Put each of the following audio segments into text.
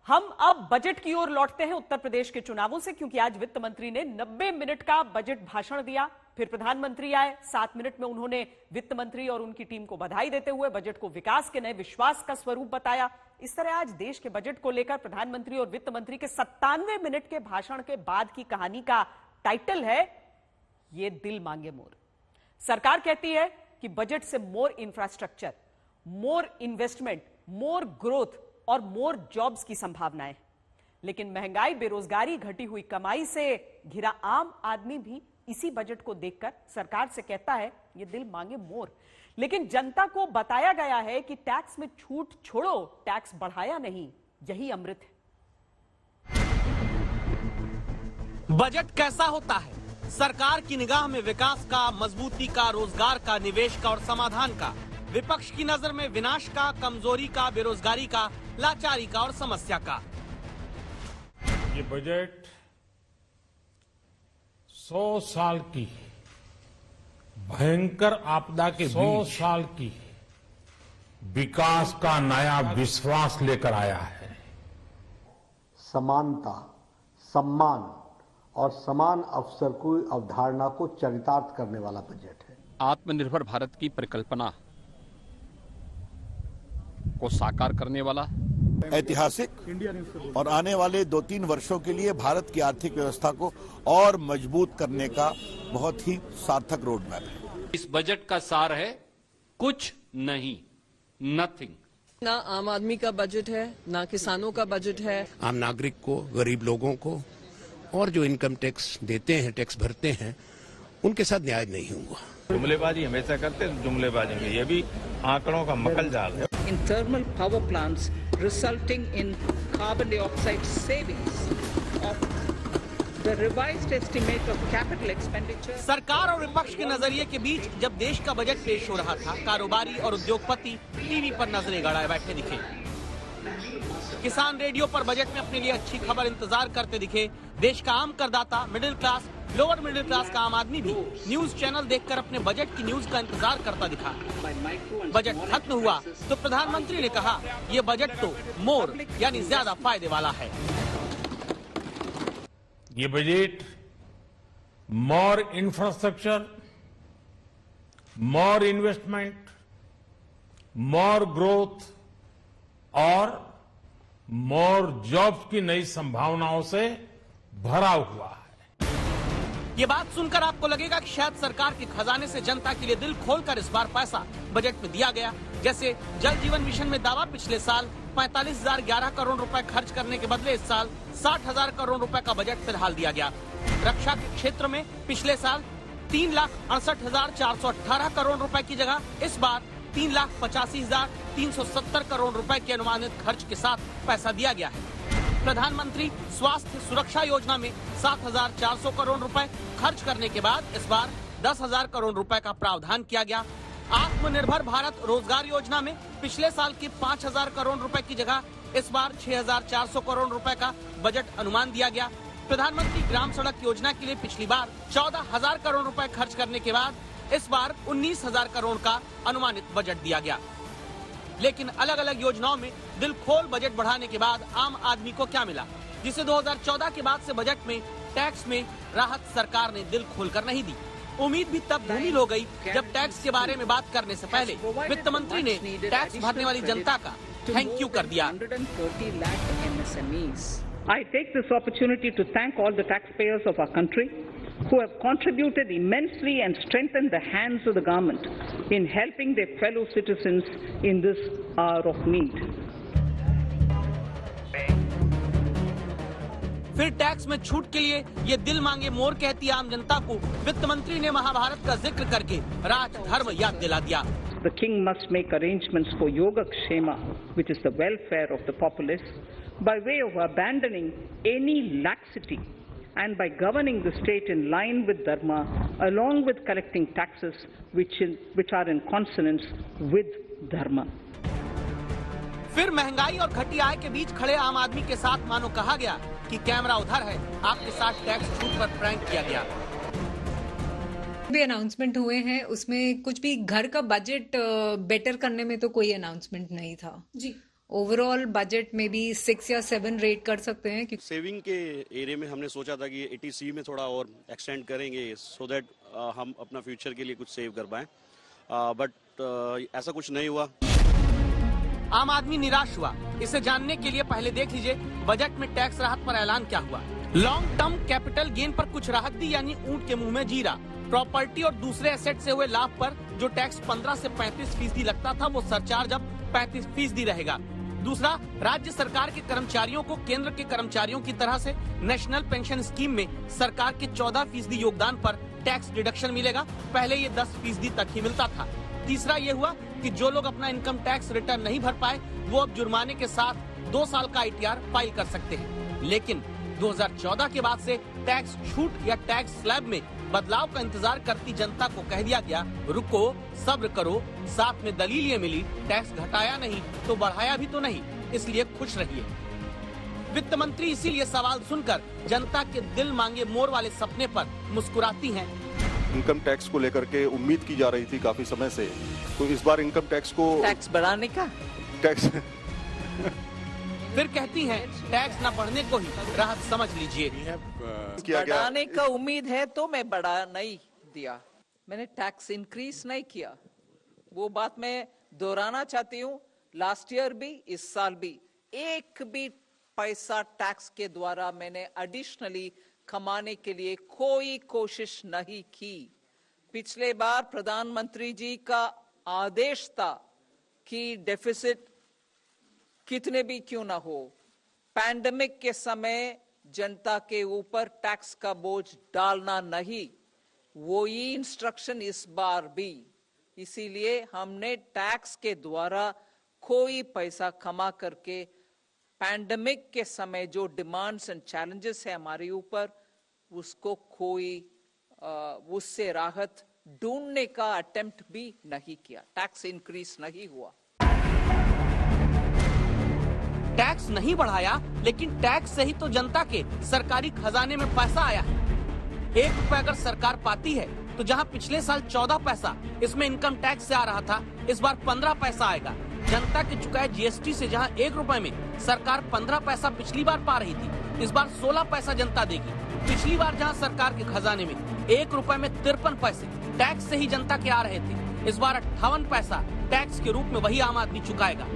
हम अब बजट की ओर लौटते हैं उत्तर प्रदेश के चुनावों से, क्योंकि आज वित्त मंत्री ने 90 मिनट का बजट भाषण दिया। फिर प्रधानमंत्री आए, 7 मिनट में उन्होंने वित्त मंत्री और उनकी टीम को बधाई देते हुए बजट को विकास के नए विश्वास का स्वरूप बताया। इस तरह आज देश के बजट को लेकर प्रधानमंत्री और वित्त मंत्री के 97 मिनट के भाषण के बाद की कहानी का टाइटल है ये दिल मांगे मोर। सरकार कहती है कि बजट से मोर इंफ्रास्ट्रक्चर, मोर इन्वेस्टमेंट, मोर ग्रोथ और मोर जॉब्स की संभावनाएं, लेकिन महंगाई, बेरोजगारी, घटी हुई कमाई से घिरा आम आदमी भी इसी बजट को देखकर सरकार से कहता है ये दिल मांगे मोर। लेकिन जनता को बताया गया है कि टैक्स में छूट छोड़ो, टैक्स बढ़ाया नहीं, यही अमृत है। बजट कैसा होता है? सरकार की निगाह में विकास का, मजबूती का, रोजगार का, निवेश का और समाधान का। विपक्ष की नजर में विनाश का, कमजोरी का, बेरोजगारी का, लाचारी का और समस्या का। ये बजट 100 साल की भयंकर आपदा के 100 साल की विकास का नया विश्वास लेकर आया है। समानता, सम्मान और समान अवसर की अवधारणा को चरितार्थ करने वाला बजट है। आत्मनिर्भर भारत की परिकल्पना को साकार करने वाला, ऐतिहासिक और आने वाले 2-3 वर्षों के लिए भारत की आर्थिक व्यवस्था को और मजबूत करने का बहुत ही सार्थक रोड मैप है। इस बजट का सार है कुछ नहीं, नथिंग। ना आम आदमी का बजट है, ना किसानों का बजट है। आम नागरिक को, गरीब लोगों को और जो इनकम टैक्स देते हैं, टैक्स भरते हैं, उनके साथ न्याय नहीं हुआ। जुमलेबाजी हमेशा करते हैं, जुमलेबाजी में ये भी आंकड़ों का मकल जाल है। In thermal power plants resulting in carbon dioxide savings of the revised estimate of capital expenditure। सरकार और विपक्ष के नजरिए के बीच जब देश का बजट पेश हो रहा था, कारोबारी और उद्योगपति टीवी पर नजरें गड़ाए बैठे दिखे। किसान रेडियो पर बजट में अपने लिए अच्छी खबर इंतजार करते दिखे। देश का आम करदाता, middle class, lower middle class का आम आदमी भी न्यूज चैनल देखकर अपने बजट की न्यूज का इंतजार करता दिखा। बजट खत्म हुआ तो प्रधानमंत्री ने कहा ये बजट तो मोर यानी ज्यादा फायदे वाला है। ये बजट मोर इंफ्रास्ट्रक्चर, मोर इन्वेस्टमेंट, मोर ग्रोथ और मोर जॉब्स की नई संभावनाओं से भरा हुआ है। ये बात सुनकर आपको लगेगा कि शायद सरकार के खजाने से जनता के लिए दिल खोलकर इस बार पैसा बजट में दिया गया। जैसे जल जीवन मिशन में दावा पिछले साल 45,011 करोड़ रुपए खर्च करने के बदले इस साल 60,000 करोड़ रुपए का बजट फिलहाल दिया गया। रक्षा के क्षेत्र में पिछले साल 3,68,418 करोड़ रुपए की जगह इस बार 3,85,370 करोड़ रुपए के अनुमानित खर्च के साथ पैसा दिया गया है। प्रधानमंत्री स्वास्थ्य सुरक्षा योजना में 7,400 करोड़ रुपए खर्च करने के बाद इस बार 10,000 करोड़ रुपए का प्रावधान किया गया। आत्मनिर्भर भारत रोजगार योजना में पिछले साल के 5,000 करोड़ रुपए की जगह इस बार 6,400 करोड़ रुपए का बजट अनुमान दिया गया। प्रधानमंत्री ग्राम सड़क योजना के लिए पिछली बार 14,000 करोड़ रुपए खर्च करने के बाद इस बार 19,000 करोड़ का अनुमानित बजट दिया गया। लेकिन अलग अलग योजनाओं में दिल खोल बजट बढ़ाने के बाद आम आदमी को क्या मिला, जिसे 2014 के बाद से बजट में टैक्स में राहत सरकार ने दिल खोलकर नहीं दी। उम्मीद भी तब धूमिल हो गई जब टैक्स के बारे में बात करने से पहले वित्त मंत्री ने टैक्स भरने वाली जनता का थैंक यू कर दिया। I take this opportunity to thank all the taxpayers of our country who have contributed immensely and strengthened the hands of the government in helping their fellow citizens in this hour of need. फिर tax में छूट के लिए ये दिल मांगे मोर कहती आम जनता को वित्त मंत्री ने महाभारत का जिक्र करके राज धर्म याद दिला दिया। The king must make arrangements for Yogakshema, which is the welfare of the populace, by way of abandoning any laxity and by governing the state in line with dharma, along with collecting taxes which are in consonance with dharma. फिर महंगाई और घटी आय के बीच खड़े आम आदमी के साथ मानो कहा गया कि कैमरा उधर है, आपके साथ टैक्स छूट पर प्रैंक किया गया। भी अनाउंसमेंट हुए हैं, उसमें कुछ भी घर का बजट बेटर करने में तो कोई अनाउंसमेंट नहीं था जी। ओवरऑल बजट में भी 6 या 7 रेट कर सकते हैं। सेविंग के एरिया में हमने सोचा था कि 80C में थोड़ा और एक्सटेंड करेंगे सो दैट हम अपना फ्यूचर के लिए कुछ सेव कर पाएं, बट ऐसा कुछ नहीं हुआ। आम आदमी निराश हुआ। इसे जानने के लिए पहले देख लीजिए बजट में टैक्स राहत पर ऐलान क्या हुआ। लॉन्ग टर्म कैपिटल गेन पर कुछ राहत दी, यानी ऊंट के मुंह में जीरा। प्रॉपर्टी और दूसरे एसेट से हुए लाभ पर जो टैक्स 15 से 35% लगता था, वो सरचार्ज अब 35% रहेगा। दूसरा, राज्य सरकार के कर्मचारियों को केंद्र के कर्मचारियों की तरह से नेशनल पेंशन स्कीम में सरकार के 14% योगदान पर टैक्स डिडक्शन मिलेगा। पहले ये 10% तक ही मिलता था। तीसरा ये हुआ कि जो लोग अपना इनकम टैक्स रिटर्न नहीं भर पाए, वो अब जुर्माने के साथ 2 साल का ITR फाइल कर सकते हैं। लेकिन 2014 के बाद से टैक्स छूट या टैक्स स्लैब में बदलाव का इंतजार करती जनता को कह दिया गया, रुको, सब्र करो। साथ में दलील ये मिली, टैक्स घटाया नहीं तो बढ़ाया भी तो नहीं, इसलिए खुश रहिए। वित्त मंत्री इसीलिए सवाल सुनकर जनता के दिल मांगे मोर वाले सपने पर मुस्कुराती हैं। इनकम टैक्स को लेकर के उम्मीद की जा रही थी काफी समय से, तो इस बार इनकम टैक्स को टैक्स बढ़ाने का टैक्स फिर कहती हैं टैक्स न बढ़ने को ही राहत समझ लीजिए। बढ़ाने का उम्मीद है तो मैं बढ़ा नहीं दिया, मैंने टैक्स इंक्रीज नहीं किया। वो बात मैं दोहराना चाहती हूँ, लास्ट ईयर भी इस साल भी एक भी पैसा टैक्स के द्वारा मैंने एडिशनली कमाने के लिए कोई कोशिश नहीं की। पिछले बार प्रधानमंत्री जी का आदेश था कि डेफिसिट कितने भी क्यों ना हो, पैंडेमिक के समय जनता के ऊपर टैक्स का बोझ डालना नहीं, वो ही इंस्ट्रक्शन इस बार भी। इसीलिए हमने टैक्स के द्वारा कोई पैसा कमा करके पैंडेमिक के समय जो डिमांड्स एंड चैलेंजेस है हमारे ऊपर, उसको कोई उससे राहत ढूंढने का अटेम्प्ट भी नहीं किया। टैक्स इंक्रीज नहीं हुआ, टैक्स नहीं बढ़ाया, लेकिन टैक्स से ही तो जनता के सरकारी खजाने में पैसा आया है। 1 रुपए अगर सरकार पाती है तो जहां पिछले साल 14 पैसा इसमें इनकम टैक्स से आ रहा था, इस बार 15 पैसा आएगा। जनता के चुकाए GST से जहां 1 रुपए में सरकार 15 पैसा पिछली बार पा रही थी, इस बार 16 पैसा जनता देगी। पिछली बार जहां सरकार के खजाने में 1 रुपए में 53 पैसे टैक्स से ही जनता के आ रहे थे, इस बार 58 पैसा टैक्स के रूप में वही आम आदमी चुकाएगा।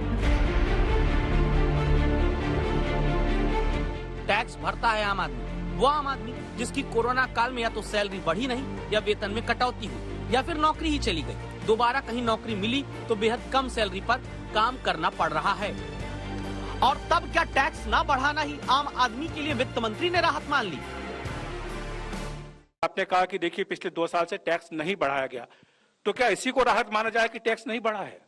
टैक्स भरता है आम आदमी, वो आम आदमी जिसकी कोरोना काल में या तो सैलरी बढ़ी नहीं, या वेतन में कटौती हुई, या फिर नौकरी ही चली गई। दोबारा कहीं नौकरी मिली तो बेहद कम सैलरी पर काम करना पड़ रहा है। और तब क्या टैक्स ना बढ़ाना ही आम आदमी के लिए वित्त मंत्री ने राहत मान ली? आपने कहा कि देखिए पिछले 2 साल से टैक्स नहीं बढ़ाया गया, तो क्या इसी को राहत माना जाए कि टैक्स नहीं बढ़ा है?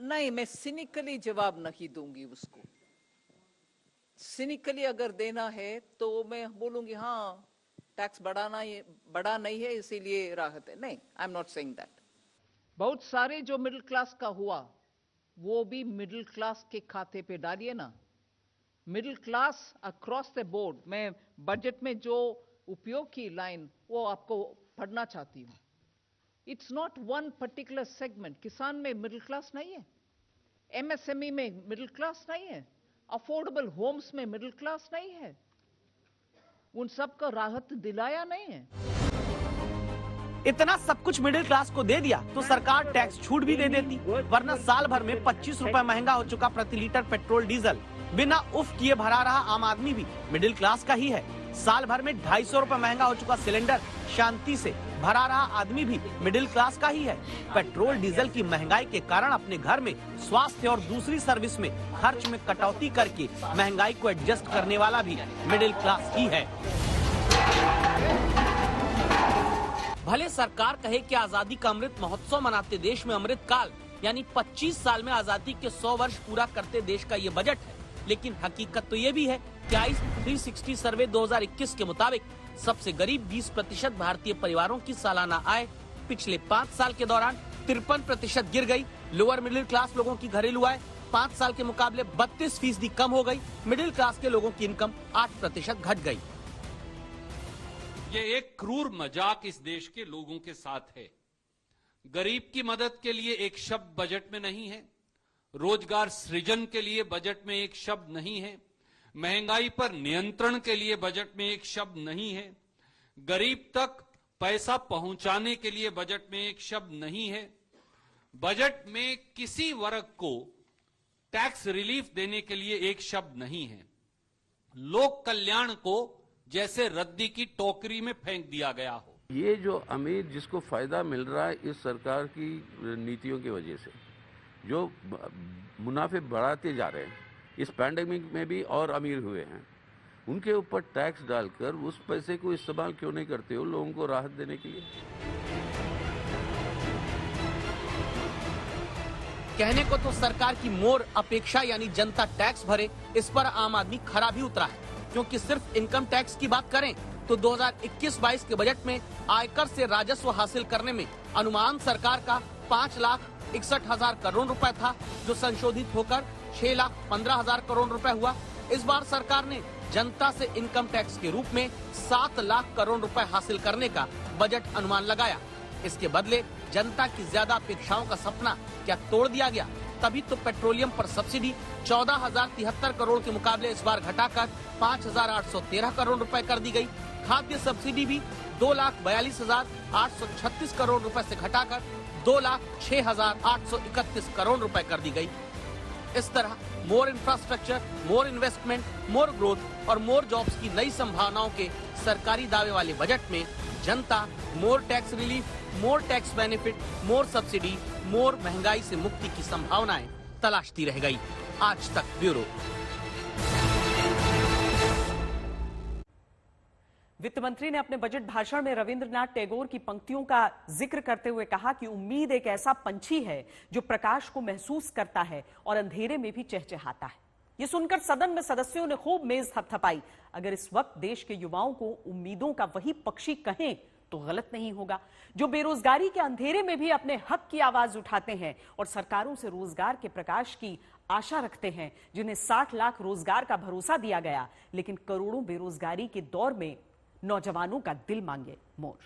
नहीं, मैं सिनिकली जवाब नहीं दूंगी उसको। सिनिकली अगर देना है तो मैं बोलूंगी हाँ टैक्स बढ़ा नहीं है इसीलिए राहत है। नहीं, आई एम नॉट सेइंग दैट। बहुत सारे जो मिडिल क्लास का हुआ वो भी मिडिल क्लास के खाते पे डालिए ना। Middle class across the board, मैं बजट में जो उपयोग की लाइन वो आपको पढ़ना चाहती हूँ। It's not one particular segment. किसान में मिडिल क्लास नहीं है, MSME में मिडिल क्लास नहीं है, अफोर्डेबल होम्स में मिडिल क्लास नहीं है, उन सब को राहत दिलाया नहीं है। इतना सब कुछ मिडिल क्लास को दे दिया तो सरकार टैक्स छूट भी दे देती, वरना साल भर में 25 रुपए महंगा हो चुका प्रति लीटर पेट्रोल डीजल बिना उफ किए भरा रहा आम आदमी भी मिडिल क्लास का ही है। साल भर में 250 रुपए महंगा हो चुका सिलेंडर शांति से भरा रहा आदमी भी मिडिल क्लास का ही है। पेट्रोल डीजल की महंगाई के कारण अपने घर में स्वास्थ्य और दूसरी सर्विस में खर्च में कटौती करके महंगाई को एडजस्ट करने वाला भी मिडिल क्लास ही है। भले सरकार कहे कि आजादी का अमृत महोत्सव मनाते देश में अमृत काल यानी 25 साल में आजादी के 100 वर्ष पूरा करते देश का ये बजट है, लेकिन हकीकत तो ये भी है कि ICE 360 सर्वे 2021 के मुताबिक सबसे गरीब 20% भारतीय परिवारों की सालाना आय पिछले 5 साल के दौरान 53% गिर गई। लोअर मिडिल क्लास लोगों की घरेलू आय 5 साल के मुकाबले 32% कम हो गई। मिडिल क्लास के लोगों की इनकम 8% घट गई। ये एक क्रूर मजाक इस देश के लोगों के साथ है। गरीब की मदद के लिए एक शब्द बजट में नहीं है, रोजगार सृजन के लिए बजट में एक शब्द नहीं है, महंगाई पर नियंत्रण के लिए बजट में एक शब्द नहीं है, गरीब तक पैसा पहुंचाने के लिए बजट में एक शब्द नहीं है, बजट में किसी वर्ग को टैक्स रिलीफ देने के लिए एक शब्द नहीं है। लोक कल्याण को जैसे रद्दी की टोकरी में फेंक दिया गया हो। ये जो अमीर जिसको फायदा मिल रहा है इस सरकार की नीतियों की वजह से, जो मुनाफे बढ़ाते जा रहे हैं, इस पैंडेमिक में भी और अमीर हुए हैं, उनके ऊपर टैक्स डालकर उस पैसे को इस्तेमाल क्यों नहीं करते हो लोगों को राहत देने के लिए। कहने को तो सरकार की मोर अपेक्षा यानी जनता टैक्स भरे, इस पर आम आदमी खरा भी उतरा है, क्योंकि सिर्फ इनकम टैक्स की बात करें तो 2021-22 के बजट में आयकर से राजस्व हासिल करने में अनुमान सरकार का 5,61,000 करोड़ रुपए था, जो संशोधित होकर 6,15,000 करोड़ रुपए हुआ। इस बार सरकार ने जनता से इनकम टैक्स के रूप में 7 लाख करोड़ रुपए हासिल करने का बजट अनुमान लगाया। इसके बदले जनता की ज्यादा अपेक्षाओं का सपना क्या तोड़ दिया गया? तभी तो पेट्रोलियम पर सब्सिडी 14,073 करोड़ के मुकाबले इस बार घटाकर 5,813 करोड़ रुपए कर दी गई। खाद्य सब्सिडी भी 2,42,836 करोड़ रुपए से घटाकर 2,06,831 करोड़ रुपए कर दी गई। इस तरह मोर इंफ्रास्ट्रक्चर, मोर इन्वेस्टमेंट, मोर ग्रोथ और मोर जॉब्स की नई संभावनाओं के सरकारी दावे वाले बजट में जनता more tax relief, more tax benefit, more subsidy, more महंगाई से मुक्ति की संभावनाएं तलाशती रह गई। आज तक ब्यूरो। वित्त मंत्री ने अपने बजट भाषण में रविंद्रनाथ टैगोर की पंक्तियों का जिक्र करते हुए कहा कि उम्मीद एक ऐसा पंछी है जो प्रकाश को महसूस करता है और अंधेरे में भी चहचहाता है। ये सुनकर सदन में सदस्यों ने खूब मेज थपथपाई। अगर इस वक्त देश के युवाओं को उम्मीदों का वही पक्षी कहें तो गलत नहीं होगा, जो बेरोजगारी के अंधेरे में भी अपने हक की आवाज उठाते हैं और सरकारों से रोजगार के प्रकाश की आशा रखते हैं, जिन्हें 60 लाख रोजगार का भरोसा दिया गया, लेकिन करोड़ों बेरोजगारी के दौर में नौजवानों का दिल मांगे मोर।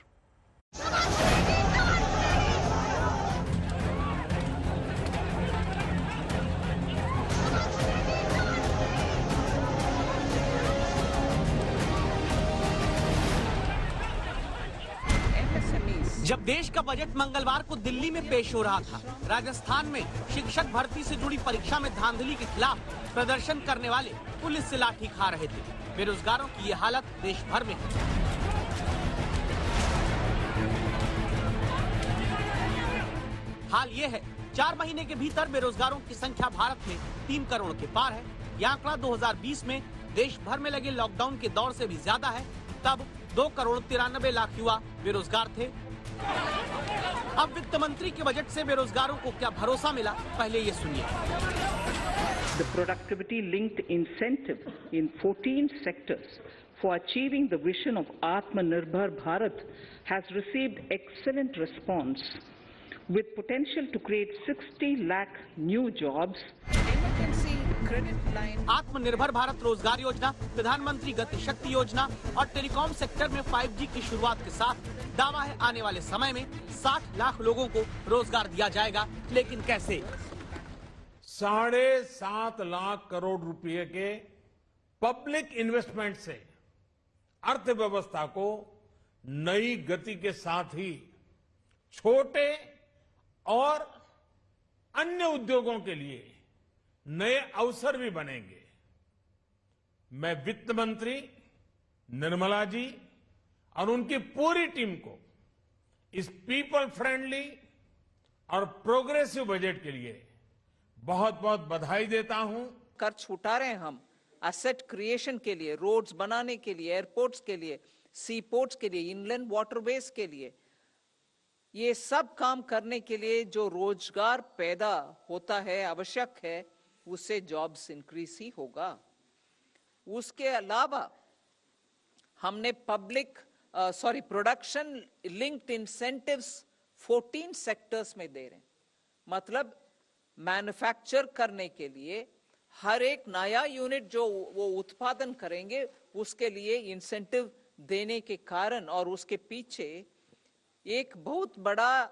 जब देश का बजट मंगलवार को दिल्ली में पेश हो रहा था, राजस्थान में शिक्षक भर्ती से जुड़ी परीक्षा में धांधली के खिलाफ प्रदर्शन करने वाले पुलिस से लाठी खा रहे थे। बेरोजगारों की ये हालत देश भर में है। हाल ये है, 4 महीने के भीतर बेरोजगारों की संख्या भारत में 3 करोड़ के पार है। यह आंकड़ा 2020 में देश भर में लगे लॉकडाउन के दौर से भी ज्यादा है। तब 2 करोड़ 93 लाख युवा बेरोजगार थे। अब वित्त मंत्री के बजट से बेरोजगारों को क्या भरोसा मिला, पहले ये सुनिए। The productivity-linked incentive in 14 sectors for achieving the vision of Atmanirbhar Bharat has received excellent response, with potential to create 60 lakh new jobs. आत्मनिर्भर भारत रोजगार योजना, प्रधानमंत्री गति शक्ति योजना और टेलीकॉम सेक्टर में 5G की शुरुआत के साथ दावा है आने वाले समय में 60 लाख लोगों को रोजगार दिया जाएगा। लेकिन कैसे? 7.5 लाख करोड़ रुपए के पब्लिक इन्वेस्टमेंट से अर्थव्यवस्था को नई गति के साथ ही छोटे और अन्य उद्योगों के लिए नए अवसर भी बनेंगे। मैं वित्त मंत्री निर्मला जी और उनकी पूरी टीम को इस पीपल फ्रेंडली और प्रोग्रेसिव बजट के लिए बहुत बहुत बधाई देता हूं। कर छुटा रहे हैं हम एसेट क्रिएशन के लिए, रोड्स बनाने के लिए, एयरपोर्ट्स के लिए, सी पोर्ट्स के लिए, इनलैंड वाटरवेज के लिए। ये सब काम करने के लिए जो रोजगार पैदा होता है, आवश्यक है, उससे जॉब्स इंक्रीज ही होगा। उसके अलावा हमने प्रोडक्शन लिंक्ड इंसेंटिव्स 14 सेक्टर्स में दे रहे हैं। मतलब मैन्युफैक्चर करने के लिए हर एक नया यूनिट जो वो उत्पादन करेंगे उसके लिए इंसेंटिव देने के कारण और उसके पीछे एक बहुत बड़ा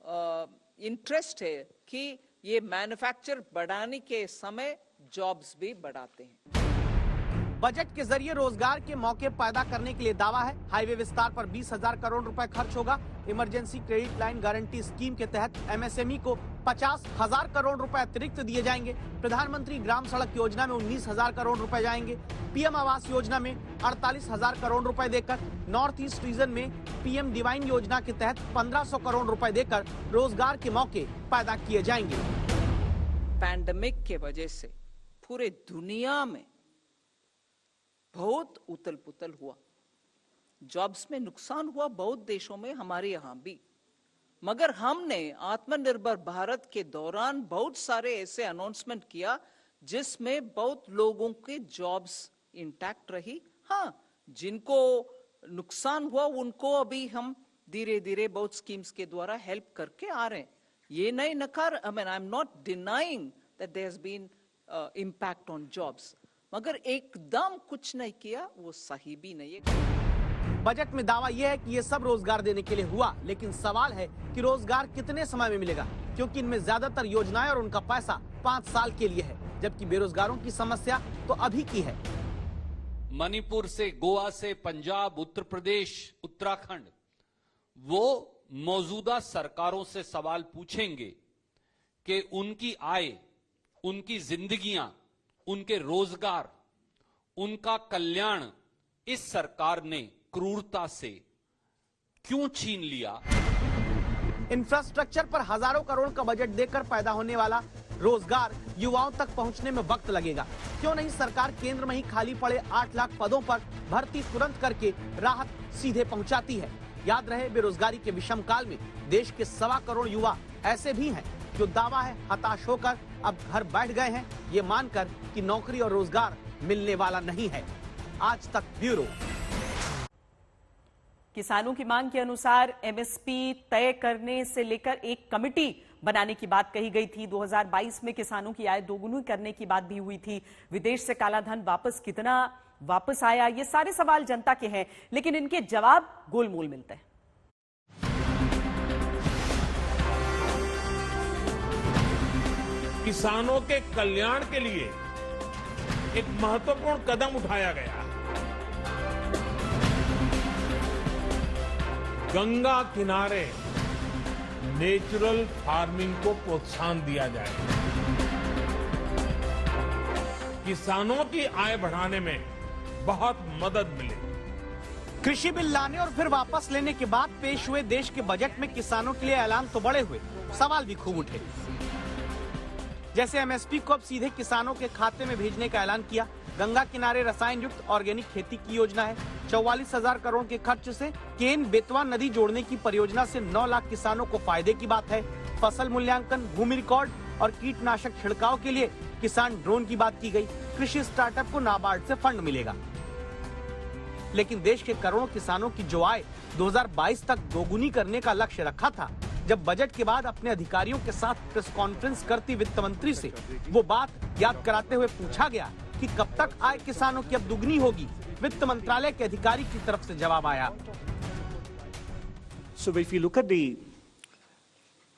इंटरेस्ट है कि ये मैन्युफैक्चर बढ़ाने के समय जॉब्स भी बढ़ाते हैं। बजट के जरिए रोजगार के मौके पैदा करने के लिए दावा है। हाईवे विस्तार पर 20,000 करोड़ रुपए खर्च होगा। Emergency credit line guarantee scheme के तहत एमएसएमई को 50,000 करोड़ रुपए अतिरिक्त दिए जाएंगे। प्रधानमंत्री ग्राम सड़क योजना में 19,000 करोड़ रुपए जाएंगे। पीएम आवास योजना में 48,000 करोड़ रुपए देकर, नॉर्थ ईस्ट रीजन में पीएम डिवाइन योजना के तहत 1,500 करोड़ रुपए देकर रोजगार के मौके पैदा किए जाएंगे। पैंडेमिक के वजह से पूरे दुनिया में बहुत उथल पुथल हुआ, जॉब्स में नुकसान हुआ बहुत देशों में, हमारे यहाँ भी। मगर हमने आत्मनिर्भर भारत के दौरान बहुत सारे ऐसे अनाउंसमेंट किया जिसमें बहुत लोगों के जॉब्स इंटैक्ट रही। हाँ, जिनको नुकसान हुआ उनको अभी हम धीरे धीरे बहुत स्कीम्स के द्वारा हेल्प करके आ रहे हैं। ये नहीं नकार, I am not denying that there has been impact on jobs, मगर एकदम कुछ नहीं किया वो सही भी नहीं है। बजट में दावा यह है कि ये सब रोजगार देने के लिए हुआ, लेकिन सवाल है कि रोजगार कितने समय में मिलेगा, क्योंकि इनमें ज्यादातर योजनाएं और उनका पैसा 5 साल के लिए है, जबकि बेरोजगारों की समस्या तो अभी की है। मणिपुर से, गोवा से, पंजाब, उत्तर प्रदेश, उत्तराखंड, वो मौजूदा सरकारों से सवाल पूछेंगे कि उनकी आय, उनकी जिंदगियां, उनके रोजगार, उनका कल्याण इस सरकार ने क्रूरता से क्यों छीन लिया। इंफ्रास्ट्रक्चर पर हजारों करोड़ का बजट देकर पैदा होने वाला रोजगार युवाओं तक पहुंचने में वक्त लगेगा। क्यों नहीं सरकार केंद्र में ही खाली पड़े 8 लाख पदों पर भर्ती तुरंत करके राहत सीधे पहुंचाती है। याद रहे, बेरोजगारी के विषम काल में देश के 1.25 करोड़ युवा ऐसे भी हैं जो दावा है हताश होकर अब घर बैठ गए हैं, ये मानकर कि नौकरी और रोजगार मिलने वाला नहीं है। आज तक ब्यूरो। किसानों की मांग के अनुसार एमएसपी तय करने से लेकर एक कमेटी बनाने की बात कही गई थी। 2022 में किसानों की आय दोगुनी करने की बात भी हुई थी। विदेश से काला धन कितना वापस आया, ये सारे सवाल जनता के हैं, लेकिन इनके जवाब गोलमोल मिलते हैं। किसानों के कल्याण के लिए एक महत्वपूर्ण कदम उठाया गया। गंगा किनारे नेचुरल फार्मिंग को प्रोत्साहन दिया जाए। किसानों की आय बढ़ाने में बहुत मदद मिले। कृषि बिल लाने और फिर वापस लेने के बाद पेश हुए देश के बजट में किसानों के लिए ऐलान तो बड़े हुए, सवाल भी खूब उठे। जैसे एमएसपी को अब सीधे किसानों के खाते में भेजने का ऐलान किया। गंगा किनारे रसायन युक्त ऑर्गेनिक खेती की योजना है। 44,000 करोड़ के खर्च से केन बेतवा नदी जोड़ने की परियोजना से 9 लाख किसानों को फायदे की बात है। फसल मूल्यांकन, भूमि रिकॉर्ड और कीटनाशक छिड़काव के लिए किसान ड्रोन की बात की गई। कृषि स्टार्टअप को नाबार्ड से फंड मिलेगा। लेकिन देश के करोड़ों किसानों की जो आय 2022 तक दोगुनी करने का लक्ष्य रखा था, जब बजट के बाद अपने अधिकारियों के साथ प्रेस कॉन्फ्रेंस करती वित्त मंत्री से वो बात याद कराते हुए पूछा गया कि कब तक आय किसानों की अब दुगनी होगी, वित्त मंत्रालय के अधिकारी की तरफ से जवाब आया। So if you look at the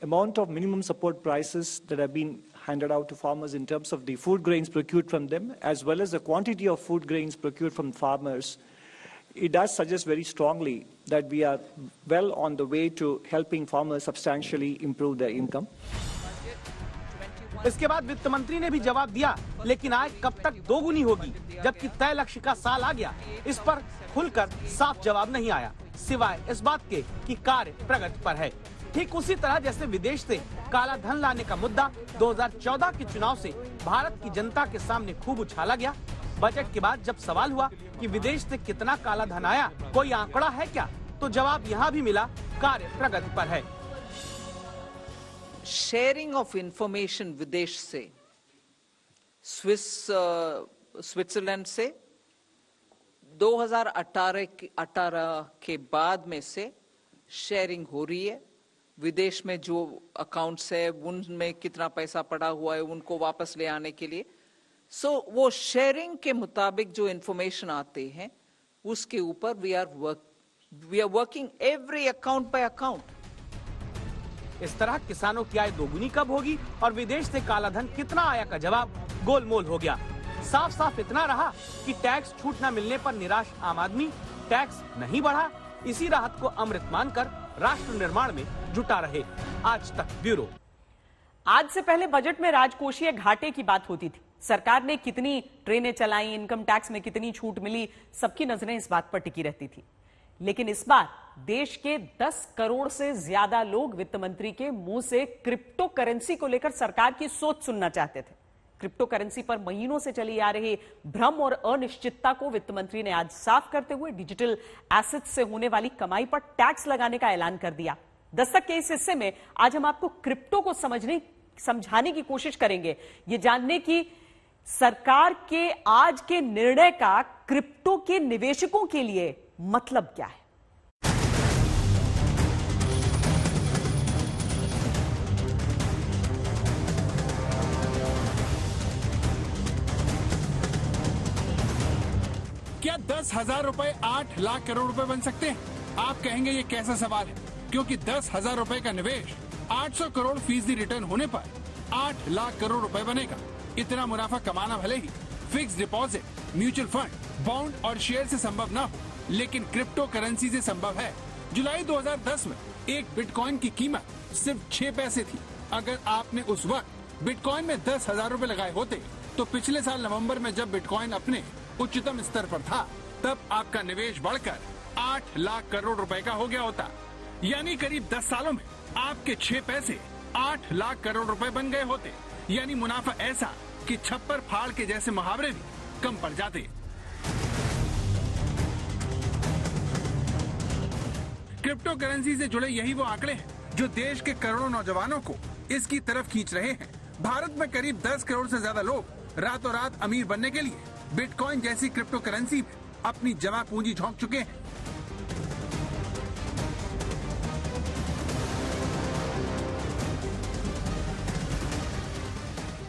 amount of minimum support prices that have been handed out to farmers in terms of the food grains procured from them, as well as the quantity of food grains procured from farmers, it does suggest very strongly that we are well on the way to helping farmers substantially improve their income. इसके बाद वित्त मंत्री ने भी जवाब दिया, लेकिन आय कब तक दोगुनी होगी, जबकि तय लक्ष्य का साल आ गया। इस पर खुलकर साफ जवाब नहीं आया, सिवाय इस बात के कि कार्य प्रगति पर है। ठीक उसी तरह जैसे विदेश से काला धन लाने का मुद्दा 2014 के चुनाव से भारत की जनता के सामने खूब उछाला गया। बजट के बाद जब सवाल हुआ कि विदेश से कितना काला धन आया, कोई आंकड़ा है क्या, तो जवाब यहाँ भी मिला, कार्य प्रगति पर है। शेयरिंग ऑफ इंफॉर्मेशन विदेश से, स्विट्जरलैंड से 2018 के बाद में से शेयरिंग हो रही है। विदेश में जो अकाउंट्स है उनमें कितना पैसा पड़ा हुआ है उनको वापस ले आने के लिए। वो शेयरिंग के मुताबिक जो इंफॉर्मेशन आते हैं उसके ऊपर we are working every account by account. इस तरह किसानों की आय दोगुनी कब होगी और विदेश से काला धन कितना आया का जवाब गोलमोल हो गया। साफ साफ इतना रहा कि टैक्स छूट न मिलने पर निराश आम आदमी टैक्स नहीं बढ़ा, इसी राहत को अमृत मानकर राष्ट्र निर्माण में जुटा रहे। आज तक ब्यूरो। आज से पहले बजट में राजकोषीय घाटे की बात होती थी। सरकार ने कितनी ट्रेनें चलाई, इनकम टैक्स में कितनी छूट मिली, सबकी नजरें इस बात पर टिकी रहती थी। लेकिन इस बार देश के 10 करोड़ से ज्यादा लोग वित्त मंत्री के मुंह से क्रिप्टो करेंसी को लेकर सरकार की सोच सुनना चाहते थे। क्रिप्टो करेंसी पर महीनों से चली आ रही भ्रम और अनिश्चितता को वित्त मंत्री ने आज साफ करते हुए डिजिटल एसेट से होने वाली कमाई पर टैक्स लगाने का ऐलान कर दिया। दस्तक के इस हिस्से में आज हम आपको क्रिप्टो को समझाने की कोशिश करेंगे, ये जानने की सरकार के आज के निर्णय का क्रिप्टो के निवेशकों के लिए मतलब क्या है। क्या 10,000 रुपए 8 लाख करोड़ रुपए बन सकते हैं? आप कहेंगे ये कैसा सवाल है, क्योंकि 10,000 रुपए का निवेश 800 करोड़ फीसदी रिटर्न होने पर 8 लाख करोड़ रुपए बनेगा। इतना मुनाफा कमाना भले ही fix deposit, mutual fund, bond और शेयर से संभव न हो, लेकिन क्रिप्टो करेंसी से संभव है। जुलाई 2010 में एक बिटकॉइन की कीमत सिर्फ 6 पैसे थी। अगर आपने उस वक्त बिटकॉइन में 10,000 रुपए लगाए होते तो पिछले साल नवंबर में जब बिटकॉइन अपने उच्चतम स्तर पर था, तब आपका निवेश बढ़कर 8 लाख करोड़ रुपए का हो गया होता। यानी करीब 10 सालों में आपके 6 पैसे 8 लाख करोड़ रुपए बन गए होते। यानी मुनाफा ऐसा कि छप्पर फाड़ के जैसे मुहावरे भी कम पड़ जाते। क्रिप्टो करेंसी से जुड़े यही वो आंकड़े हैं जो देश के करोड़ों नौजवानों को इसकी तरफ खींच रहे हैं। भारत में करीब 10 करोड़ से ज्यादा लोग रातों रात अमीर बनने के लिए बिटकॉइन जैसी क्रिप्टो करेंसी में अपनी जमा पूंजी झोंक चुके हैं।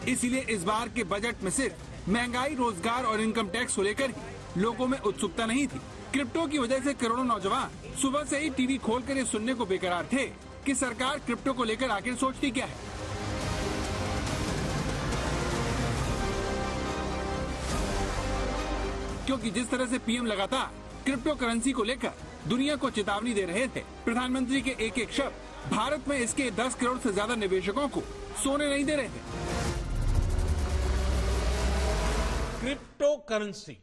इसीलिए इस बार के बजट में सिर्फ महंगाई, रोजगार और इनकम टैक्स को लेकर ही लोगों में उत्सुकता नहीं थी। क्रिप्टो की वजह से करोड़ों नौजवान सुबह से ही टीवी खोलकर ये सुनने को बेकरार थे कि सरकार क्रिप्टो को लेकर आखिर सोचती क्या है। क्योंकि जिस तरह से पीएम लगातार क्रिप्टो करेंसी को लेकर दुनिया को चेतावनी दे रहे थे, प्रधानमंत्री के एक एक शब्द भारत में इसके 10 करोड़ से ज्यादा निवेशकों को सोने नहीं दे रहे थे। क्रिप्टो करेंसी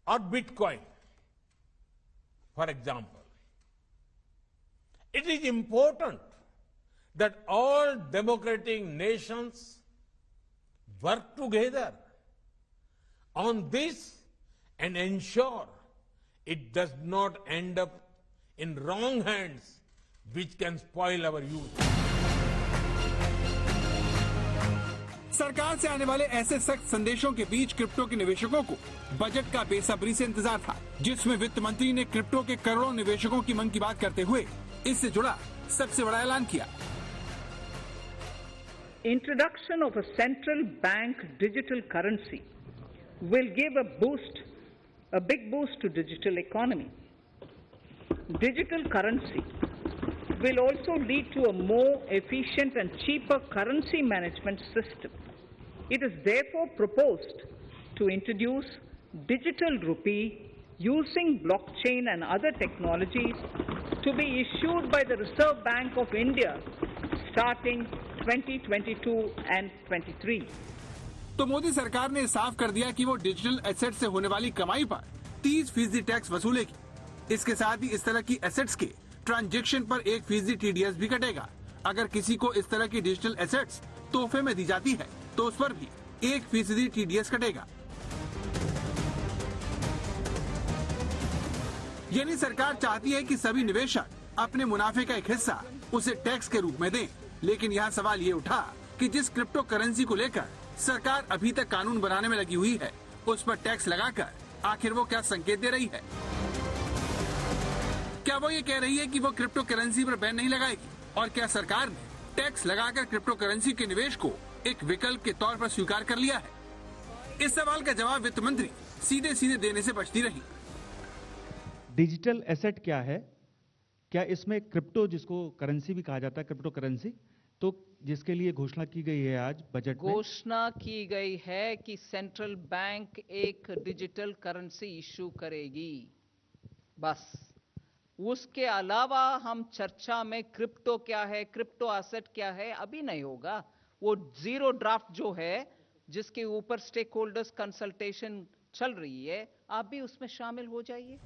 और bitcoin, for example, it is important that all democratic nations work together on this and ensure it does not end up in wrong hands which can spoil our youth. सरकार से आने वाले ऐसे सख्त संदेशों के बीच crypto के निवेशकों को बजट का बेसब्री से इंतजार था, जिसमें वित्त मंत्री ने क्रिप्टो के करोड़ों निवेशकों की मन की बात करते हुए इससे जुड़ा सबसे बड़ा ऐलान किया। Introduction of a central bank digital currency will give a big boost to digital economy. Digital currency will also lead to a more efficient and cheaper currency management system. It is therefore proposed to introduce digital rupee using blockchain and other technologies to be issued by the Reserve Bank of India starting 2022 and 23. तो मोदी सरकार ने साफ कर दिया कि वो digital asset से होने वाली कमाई पर 30% टैक्स वसूलेगी। इसके साथ ही इस तरह की एसेट्स के ट्रांजैक्शन पर 1% TDS भी कटेगा। अगर किसी को इस तरह की डिजिटल एसेट्स तोहफे में दी जाती है तो उस पर भी 1% TDS कटेगा। यानी सरकार चाहती है कि सभी निवेशक अपने मुनाफे का एक हिस्सा उसे टैक्स के रूप में दें। लेकिन यहाँ सवाल ये उठा कि जिस क्रिप्टो करेंसी को लेकर सरकार अभी तक कानून बनाने में लगी हुई है, उस पर टैक्स लगाकर आखिर वो क्या संकेत दे रही है? क्या वो ये कह रही है कि वो क्रिप्टो करेंसी पर बैन नहीं लगाएगी? और क्या सरकार ने टैक्स लगाकर क्रिप्टो करेंसी के निवेश को एक विकल्प के तौर पर स्वीकार कर लिया है? इस सवाल का जवाब वित्त मंत्री सीधे सीधे देने से बचती रही। डिजिटल एसेट क्या है? क्या इसमें क्रिप्टो, जिसको करेंसी भी कहा जाता है, क्रिप्टो करेंसी, तो जिसके लिए घोषणा की गई है आज बजट में? घोषणा की गई है कि सेंट्रल बैंक एक डिजिटल करेंसी इश्यू करेगी, बस। उसके अलावा हम चर्चा में क्रिप्टो क्या है, क्रिप्टो एसेट क्या है, अभी नहीं होगा। वो जीरो ड्राफ्ट जो है, जिसके ऊपर स्टेक होल्डर्स कंसल्टेशन चल रही है, आप भी उसमें शामिल हो जाइए।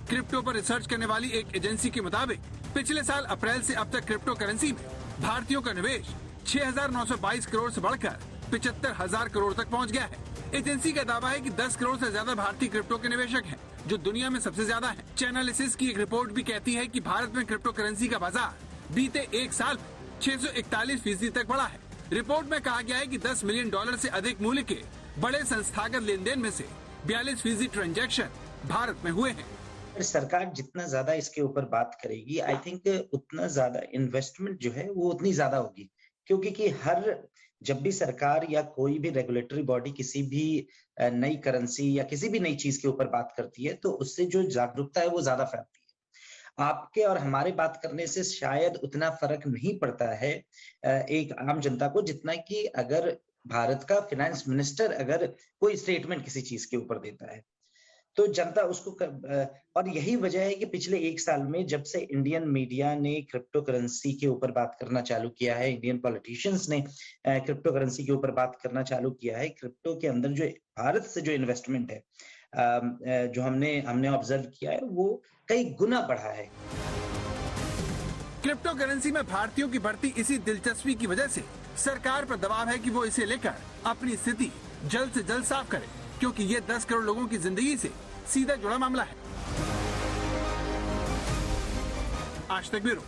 क्रिप्टो पर रिसर्च करने वाली एक एजेंसी के मुताबिक पिछले साल अप्रैल से अब तक क्रिप्टो करेंसी में भारतीयों का निवेश 6,922 करोड़ से बढ़कर 75,000 करोड़ तक पहुंच गया है। एजेंसी का दावा है कि 10 करोड़ से ज्यादा भारतीय क्रिप्टो के निवेशक हैं, जो दुनिया में सबसे ज्यादा है। चैनालिसिस की एक रिपोर्ट भी कहती है कि भारत में क्रिप्टो करेंसी का बाजार बीते एक साल में 641% तक बढ़ा है। रिपोर्ट में कहा गया है कि $10 मिलियन से अधिक मूल्य के बड़े संस्थागत लेन देन में से 42% ट्रांजैक्शन भारत में हुए हैं। सरकार जितना ज्यादा इसके ऊपर बात करेगी, आई थिंक उतना ज्यादा इन्वेस्टमेंट जो है वो उतनी ज्यादा होगी, क्योंकि कि जब भी सरकार या कोई भी रेगुलेटरी बॉडी किसी भी नई करेंसी या किसी भी नई चीज के ऊपर बात करती है, तो उससे जो जागरूकता है वो ज्यादा फैलती है। आपके और हमारे बात करने से शायद उतना फर्क नहीं पड़ता है एक आम जनता को, जितना कि अगर भारत का फाइनेंस मिनिस्टर अगर कोई स्टेटमेंट किसी चीज के ऊपर देता है तो जनता उसको और यही वजह है कि पिछले एक साल में जब से इंडियन मीडिया ने क्रिप्टो करेंसी के ऊपर बात करना चालू किया है, इंडियन पॉलिटिशियंस ने क्रिप्टो करेंसी के ऊपर बात करना चालू किया है, क्रिप्टो के अंदर जो भारत से जो इन्वेस्टमेंट है जो हमने ऑब्जर्व किया है, वो कई गुना बढ़ा है। क्रिप्टो करेंसी में भारतीयों की बढ़ती इसी दिलचस्पी की वजह से सरकार पर दबाव है कि वो इसे लेकर अपनी स्थिति जल्द से जल्द साफ करे, क्योंकि ये 10 करोड़ लोगों की जिंदगी से सीधा जुड़ा मामला है। आज तक ब्यूरो।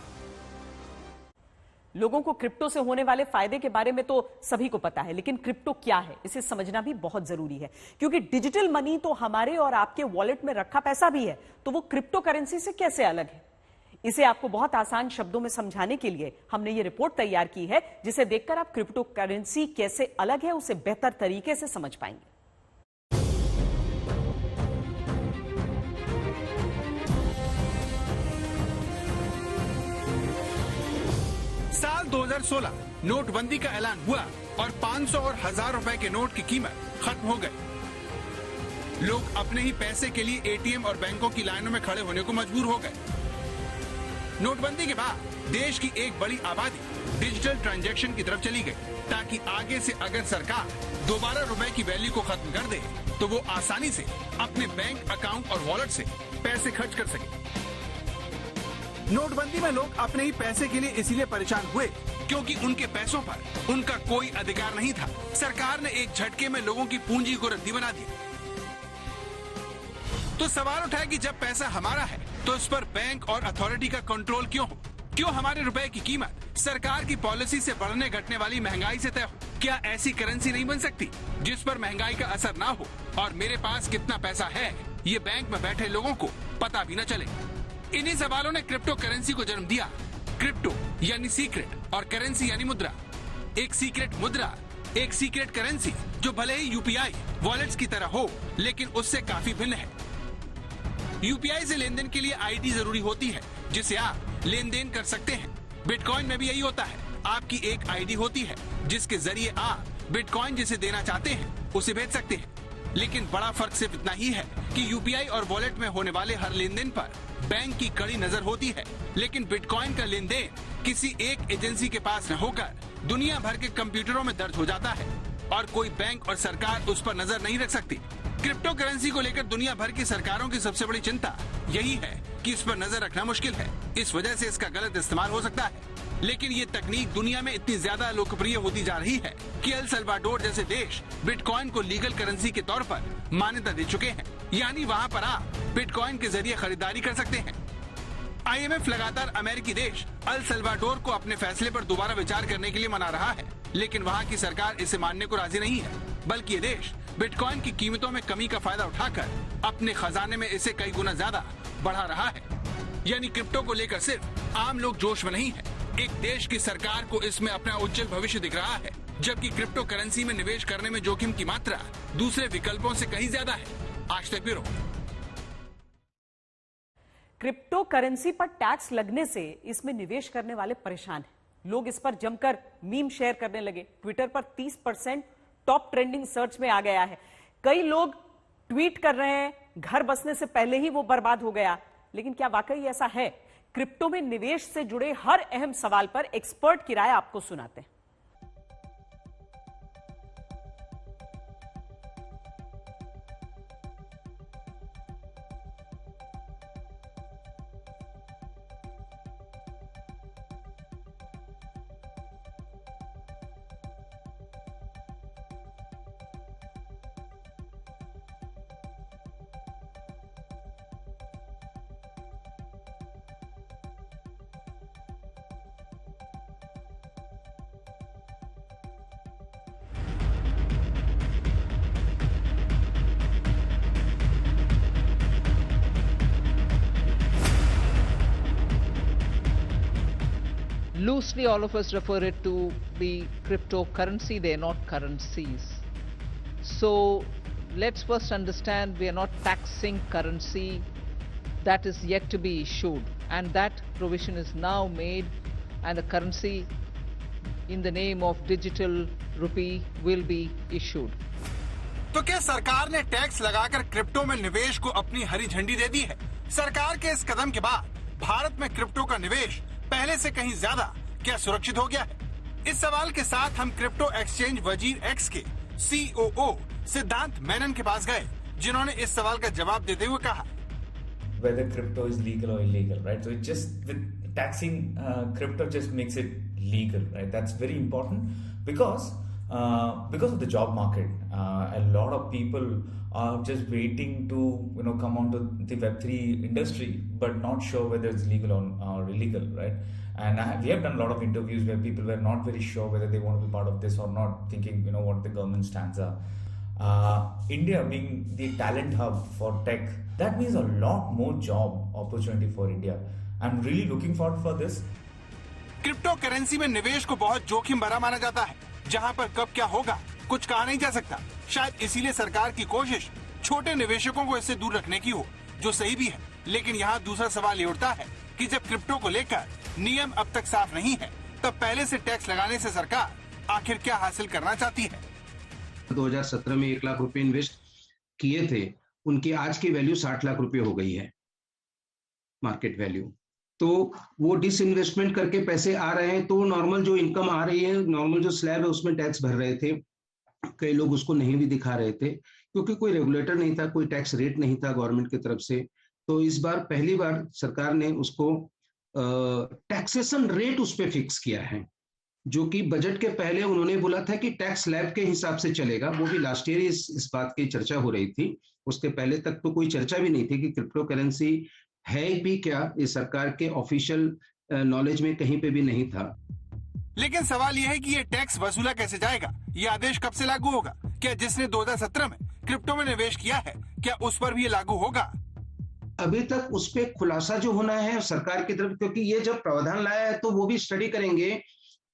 लोगों को क्रिप्टो से होने वाले फायदे के बारे में तो सभी को पता है, लेकिन क्रिप्टो क्या है इसे समझना भी बहुत जरूरी है, क्योंकि डिजिटल मनी तो हमारे और आपके वॉलेट में रखा पैसा भी है, तो वो क्रिप्टो करेंसी से कैसे अलग है? इसे आपको बहुत आसान शब्दों में समझाने के लिए हमने ये रिपोर्ट तैयार की है, जिसे देखकर आप क्रिप्टो करेंसी कैसे अलग है उसे बेहतर तरीके से समझ पाएंगे। साल 2016 नोटबंदी का ऐलान हुआ और 500 और 1000 रुपए के नोट की कीमत खत्म हो गई। लोग अपने ही पैसे के लिए एटीएम और बैंकों की लाइनों में खड़े होने को मजबूर हो गए। नोटबंदी के बाद देश की एक बड़ी आबादी डिजिटल ट्रांजैक्शन की तरफ चली गई, ताकि आगे से अगर सरकार दोबारा रुपए की वैल्यू को खत्म कर दे तो वो आसानी से अपने बैंक अकाउंट और वॉलेट से पैसे खर्च कर सके। नोटबंदी में लोग अपने ही पैसे के लिए इसीलिए परेशान हुए क्योंकि उनके पैसों पर उनका कोई अधिकार नहीं था। सरकार ने एक झटके में लोगों की पूंजी को रद्दी बना दिया। तो सवाल उठा कि जब पैसा हमारा है तो इस पर बैंक और अथॉरिटी का कंट्रोल क्यों हो? क्यों हमारे रुपए की कीमत सरकार की पॉलिसी से बढ़ने घटने वाली महंगाई से तय हो? क्या ऐसी करेंसी नहीं बन सकती जिस पर महंगाई का असर ना हो और मेरे पास कितना पैसा है ये बैंक में बैठे लोगों को पता भी न चले? इन्हीं सवालों ने क्रिप्टो करेंसी को जन्म दिया। क्रिप्टो यानी सीक्रेट और करेंसी यानी मुद्रा। एक सीक्रेट मुद्रा, एक सीक्रेट करेंसी जो भले ही यूपीआई वॉलेट्स की तरह हो, लेकिन उससे काफी भिन्न है। यूपीआई से लेन देन के लिए आईडी जरूरी होती है जिसे आप लेन देन कर सकते हैं। बिटकॉइन में भी यही होता है। आपकी एक आईडी होती है जिसके जरिए आप बिटकॉइन जिसे देना चाहते हैं उसे भेज सकते हैं। लेकिन बड़ा फर्क सिर्फ इतना ही है कि यूपीआई और वॉलेट में होने वाले हर लेन देन पर बैंक की कड़ी नजर होती है, लेकिन बिटकॉइन का लेन देन किसी एक एजेंसी के पास न होकर दुनिया भर के कंप्यूटरों में दर्ज हो जाता है और कोई बैंक और सरकार उस पर नजर नहीं रख सकती। क्रिप्टो करेंसी को लेकर दुनिया भर की सरकारों की सबसे बड़ी चिंता यही है कि इस पर नजर रखना मुश्किल है। इस वजह से इसका गलत इस्तेमाल हो सकता है। लेकिन ये तकनीक दुनिया में इतनी ज्यादा लोकप्रिय होती जा रही है कि एल सल्वाडोर जैसे देश बिटकॉइन को लीगल करेंसी के तौर पर मान्यता दे चुके हैं, यानी वहाँ पर आप बिटकॉइन के जरिए खरीदारी कर सकते हैं। IMF लगातार अमेरिकी देश एल सल्वाडोर को अपने फैसले पर दोबारा विचार करने के लिए मना रहा है, लेकिन वहाँ की सरकार इसे मानने को राजी नहीं है, बल्कि ये देश बिटकॉइन की कीमतों में कमी का फायदा उठाकर अपने खजाने में इसे कई गुना ज्यादा बढ़ा रहा है। यानी क्रिप्टो को लेकर सिर्फ आम लोग जोश में नहीं है, एक देश की सरकार को इसमें अपना उज्जवल भविष्य दिख रहा है, जबकि क्रिप्टो करेंसी में निवेश करने में जोखिम की मात्रा दूसरे विकल्पों से कहीं ज्यादा है। आज तक ब्यूरो। क्रिप्टो करेंसी पर टैक्स लगने से इसमें निवेश करने वाले परेशान हैं। लोग इस पर जमकर मीम शेयर करने लगे। ट्विटर पर 30% टॉप ट्रेंडिंग सर्च में आ गया है। कई लोग ट्वीट कर रहे हैं घर बसने से पहले ही वो बर्बाद हो गया। लेकिन क्या वाकई ऐसा है? क्रिप्टो में निवेश से जुड़े हर अहम सवाल पर एक्सपर्ट की राय आपको सुनाते हैं। Loosely, all of us refer it to be cryptocurrency. They are not currencies. So let's first understand we are not taxing currency that is yet to be issued, and that provision is now made, and the currency in the name of digital rupee will be issued. तो क्या सरकार ने tax लगाकर crypto में निवेश को अपनी हरी झंडी दे दी है? सरकार के इस कदम के बाद भारत में क्रिप्टो का निवेश पहले से कहीं ज्यादा क्या सुरक्षित हो गया है? इस सवाल के साथ हम क्रिप्टो एक्सचेंज वजीर एक्स के COO सिद्धांत मेनन के पास गए, जिन्होंने इस सवाल का जवाब देते हुए कहा, whether crypto is legal or illegal, right? So it just with taxing crypto just makes it legal, right? That's very important because of the job market. A lot of people are just waiting to come onto the Web3 industry, but not sure whether it's legal or illegal, right? And we have done a lot of interviews where people were not very sure whether they want to be part of this or not, thinking what the government stands are. India being the talent hub for tech, that means a lot more job opportunity for India. I'm really looking forward for this. Crypto currency में निवेश को बहुत जोखिम भरा माना जाता है, जहां पर कब क्या होगा कुछ कहा नहीं जा सकता। शायद इसीलिए सरकार की कोशिश छोटे निवेशकों को इससे दूर रखने की हो, जो सही भी है। लेकिन यहाँ दूसरा सवाल ये उठता है कि जब क्रिप्टो को लेकर नियम अब तक साफ नहीं है, तब पहले से टैक्स लगाने से सरकार आखिर क्या हासिल करना चाहती है? 2017 में 1 लाख रुपए इन्वेस्ट किए थे, उनकी आज की वैल्यू 60 लाख रुपए हो गई है, मार्केट वैल्यू। तो वो डिसइन्वेस्टमेंट करके पैसे आ रहे हैं, तो नॉर्मल जो इनकम आ रही है, नॉर्मल जो स्लैब है उसमें टैक्स भर रहे थे। कई लोग उसको नहीं भी दिखा रहे थे क्योंकि कोई रेगुलेटर नहीं था, कोई टैक्स रेट नहीं था गवर्नमेंट की तरफ से। तो इस बार पहली बार सरकार ने उसको टैक्सेशन रेट उस पर फिक्स किया है, जो कि बजट के पहले उन्होंने बोला था कि टैक्स स्लैब के हिसाब से चलेगा। वो भी लास्ट ईयर इस बात की चर्चा हो रही थी, उसके पहले तक तो कोई चर्चा भी नहीं थी कि क्रिप्टो करेंसी है भी क्या, ये सरकार के ऑफिशियल नॉलेज में कहीं पे भी नहीं था। लेकिन सवाल यह है कि ये टैक्स वसूला कैसे जाएगा? ये आदेश कब से लागू होगा? क्या जिसने 2017 में क्रिप्टो में निवेश किया है, क्या उस पर भी ये लागू होगा? अभी तक उस पे खुलासा जो होना है सरकार की तरफ, क्योंकि ये जब प्रावधान लाया है तो वो भी स्टडी करेंगे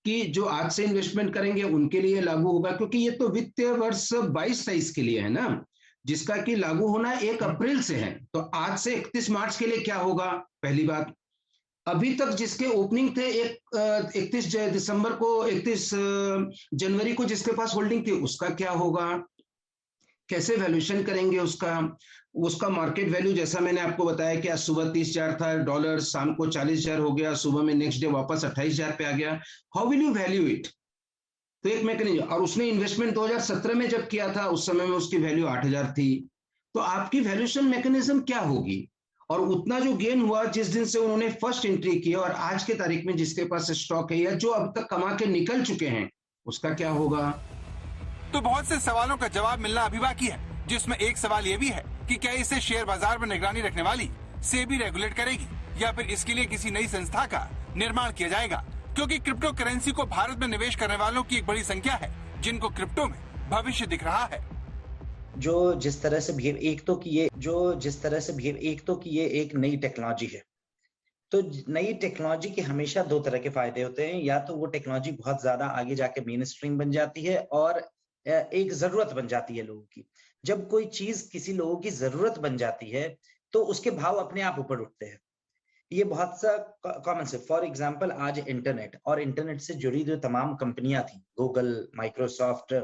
कि जो आज से इन्वेस्टमेंट करेंगे उनके लिए लागू होगा, क्योंकि ये तो वित्तीय वर्ष 22-23 के लिए है ना, जिसका कि लागू होना 1 अप्रैल से है। तो आज से 31 मार्च के लिए क्या होगा? पहली बात, अभी तक जिसके ओपनिंग थे 31 दिसंबर को, 31 जनवरी को जिसके पास होल्डिंग थी, उसका क्या होगा? कैसे वैल्यूएशन करेंगे उसका मार्केट वैल्यू? जैसा मैंने आपको बताया कि आज सुबह 30,000 था डॉलर, शाम को 40,000 हो गया, सुबह में नेक्स्ट डे वापस 28,000 पे आ गया। How will you value it? तो एक मैकेनिज्म। और उसने इन्वेस्टमेंट 2017 में जब किया था, उस समय में उसकी वैल्यू 8,000 थी। तो आपकी वैल्यूएशन मैकेनिज्म क्या होगी? और उतना जो गेन हुआ जिस दिन से उन्होंने फर्स्ट एंट्री की और आज के तारीख में जिसके पास स्टॉक है या जो अब तक कमा के निकल चुके हैं, उसका क्या होगा? तो बहुत से सवालों का जवाब मिलना अभी बाकी है, जिसमें एक सवाल ये भी है कि क्या इसे शेयर बाजार में निगरानी रखने वाली सेबी रेगुलेट करेगी, या फिर इसके लिए किसी नई संस्था का निर्माण किया जाएगा? क्योंकि क्रिप्टो करेंसी को भारत में निवेश करने वालों की एक बड़ी संख्या है, जिनको क्रिप्टो में भविष्य दिख रहा है। जिस तरह से बिहेव एक तो कि ये एक नई टेक्नोलॉजी है। तो नई टेक्नोलॉजी के हमेशा 2 तरह के फायदे होते हैं, या तो वो टेक्नोलॉजी बहुत ज्यादा आगे जाके मेन स्ट्रीम बन जाती है और एक जरूरत बन जाती है लोगों की। जब कोई चीज किसी लोगों की जरूरत बन जाती है तो उसके भाव अपने आप ऊपर उठते हैं। ये बहुत सा कॉमन से, फॉर एग्जांपल आज इंटरनेट और इंटरनेट से जुड़ी जो तमाम कंपनियां थी, गूगल, माइक्रोसॉफ्ट,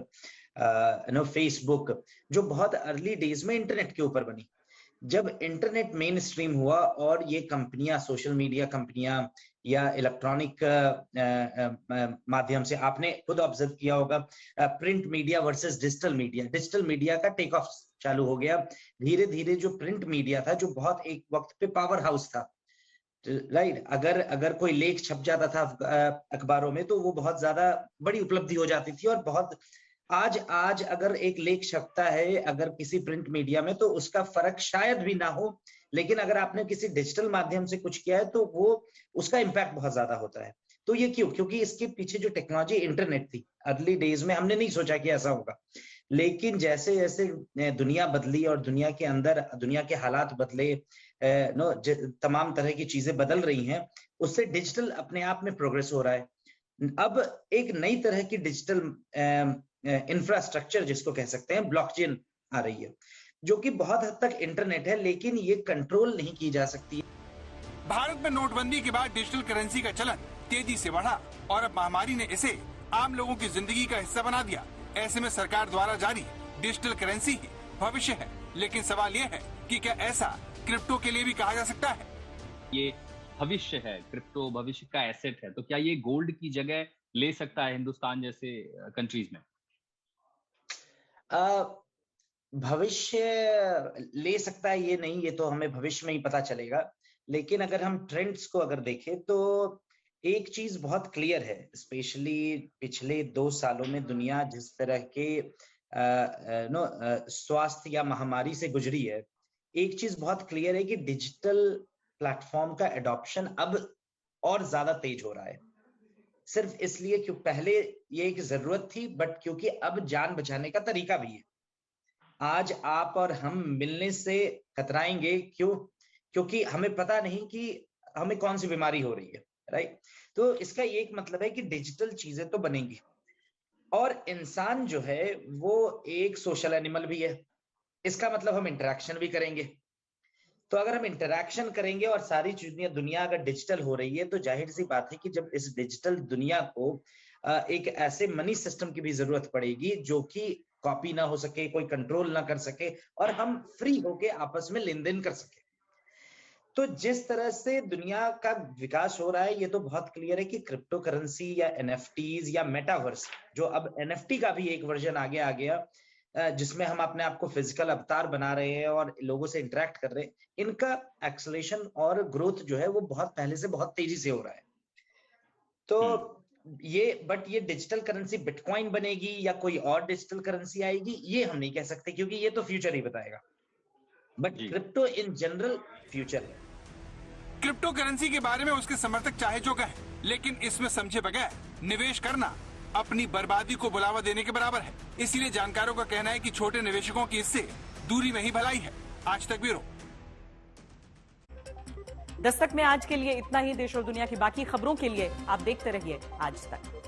फेसबुक, जो बहुत अर्ली डेज में इंटरनेट के ऊपर बनी, जब इंटरनेट मेन स्ट्रीम हुआ और ये कंपनियां, सोशल मीडिया कंपनियां या इलेक्ट्रॉनिक माध्यम से, आपने खुद ऑब्जर्व किया होगा print media versus digital media का टेक ऑफ चालू हो गया। धीरे धीरे जो प्रिंट मीडिया था, जो बहुत एक वक्त पे पावर हाउस था, राइट, अगर कोई लेख छप जाता था अखबारों में तो वो बहुत ज्यादा बड़ी उपलब्धि हो जाती थी। और बहुत आज अगर एक लेख छपता है अगर किसी प्रिंट मीडिया में, तो उसका फर्क शायद भी ना हो, लेकिन अगर आपने किसी डिजिटल माध्यम से कुछ किया है तो वो उसका इम्पैक्ट बहुत ज्यादा होता है। तो ये क्यों? क्योंकि इसके पीछे जो टेक्नोलॉजी इंटरनेट थी, अर्ली डेज में हमने नहीं सोचा कि ऐसा होगा, लेकिन जैसे जैसे दुनिया बदली और दुनिया के अंदर दुनिया के हालात बदले, तमाम तरह की चीजें बदल रही हैं, उससे डिजिटल अपने आप में प्रोग्रेस हो रहा है। अब एक नई तरह की डिजिटल इंफ्रास्ट्रक्चर जिसको कह सकते हैं, ब्लॉकचेन आ रही है, जो कि बहुत हद तक इंटरनेट है, लेकिन ये कंट्रोल नहीं की जा सकती। भारत में नोटबंदी के बाद डिजिटल करेंसी का चलन तेजी से बढ़ा और अब महामारी ने इसे आम लोगों की जिंदगी का हिस्सा बना दिया। ऐसे में सरकार द्वारा जारी डिजिटल करेंसी ही भविष्य है, लेकिन सवाल ये है कि क्या ऐसा क्रिप्टो के लिए भी कहा जा सकता है? ये भविष्य है, क्रिप्टो भविष्य का एसेट है, तो क्या ये गोल्ड की जगह ले सकता है हिंदुस्तान जैसे कंट्रीज में? भविष्य ले सकता है ये नहीं, ये तो हमें भविष्य में ही पता चलेगा। लेकिन अगर हम ट्रेंड्स को अगर देखें तो एक चीज बहुत क्लियर है, स्पेशली पिछले 2 सालों में दुनिया जिस तरह के स्वास्थ्य या महामारी से गुजरी है, एक चीज बहुत क्लियर है कि डिजिटल प्लेटफॉर्म का एडॉप्शन अब और ज्यादा तेज हो रहा है। सिर्फ इसलिए क्यों पहले ये एक जरूरत थी, बट क्योंकि अब जान बचाने का तरीका भी है। आज आप और हम मिलने से कतराएंगे, क्यों? क्योंकि हमें पता नहीं कि हमें कौन सी बीमारी हो रही है, राइट? तो इसका एक मतलब है कि डिजिटल चीजें तो बनेंगी, और इंसान जो है वो एक सोशल एनिमल भी है। इसका मतलब हम इंटरेक्शन भी करेंगे। तो अगर हम इंटरेक्शन करेंगे और सारी दुनिया अगर डिजिटल हो रही है, तो जाहिर सी बात है कि जब इस डिजिटल दुनिया को एक ऐसे मनी सिस्टम की भी जरूरत पड़ेगी जो कि कॉपी ना हो सके, कोई कंट्रोल ना कर सके, और हम फ्री होके आपस में लेन देन कर सके। तो जिस तरह से दुनिया का विकास हो रहा है, ये तो बहुत क्लियर है कि क्रिप्टो करेंसी या एनएफटीज या मेटावर्स, जो अब एनएफटी का भी एक वर्जन आगे आ गया, जिसमें हम अपने आप को फिजिकल अवतार बना रहे हैं और लोगों से इंटरेक्ट कर रहे हैं, इनका एक्सेलरेशन और ग्रोथ जो है वो बहुत पहले से बहुत तेजी से हो रहा है। तो ये डिजिटल करेंसी बिटकॉइन बनेगी या कोई और डिजिटल करेंसी आएगी, ये हम नहीं कह सकते, क्योंकि ये तो फ्यूचर ही बताएगा। But crypto in general future है। क्रिप्टो करेंसी के बारे में उसके समर्थक चाहे जो कहें, लेकिन इसमें समझे बगैर निवेश करना अपनी बर्बादी को बुलावा देने के बराबर है। इसीलिए जानकारों का कहना है कि छोटे निवेशकों की इससे दूरी में ही भलाई है। आज तक ब्यूरो। दस्तक में आज के लिए इतना ही। देश और दुनिया की बाकी खबरों के लिए आप देखते रहिए आज तक।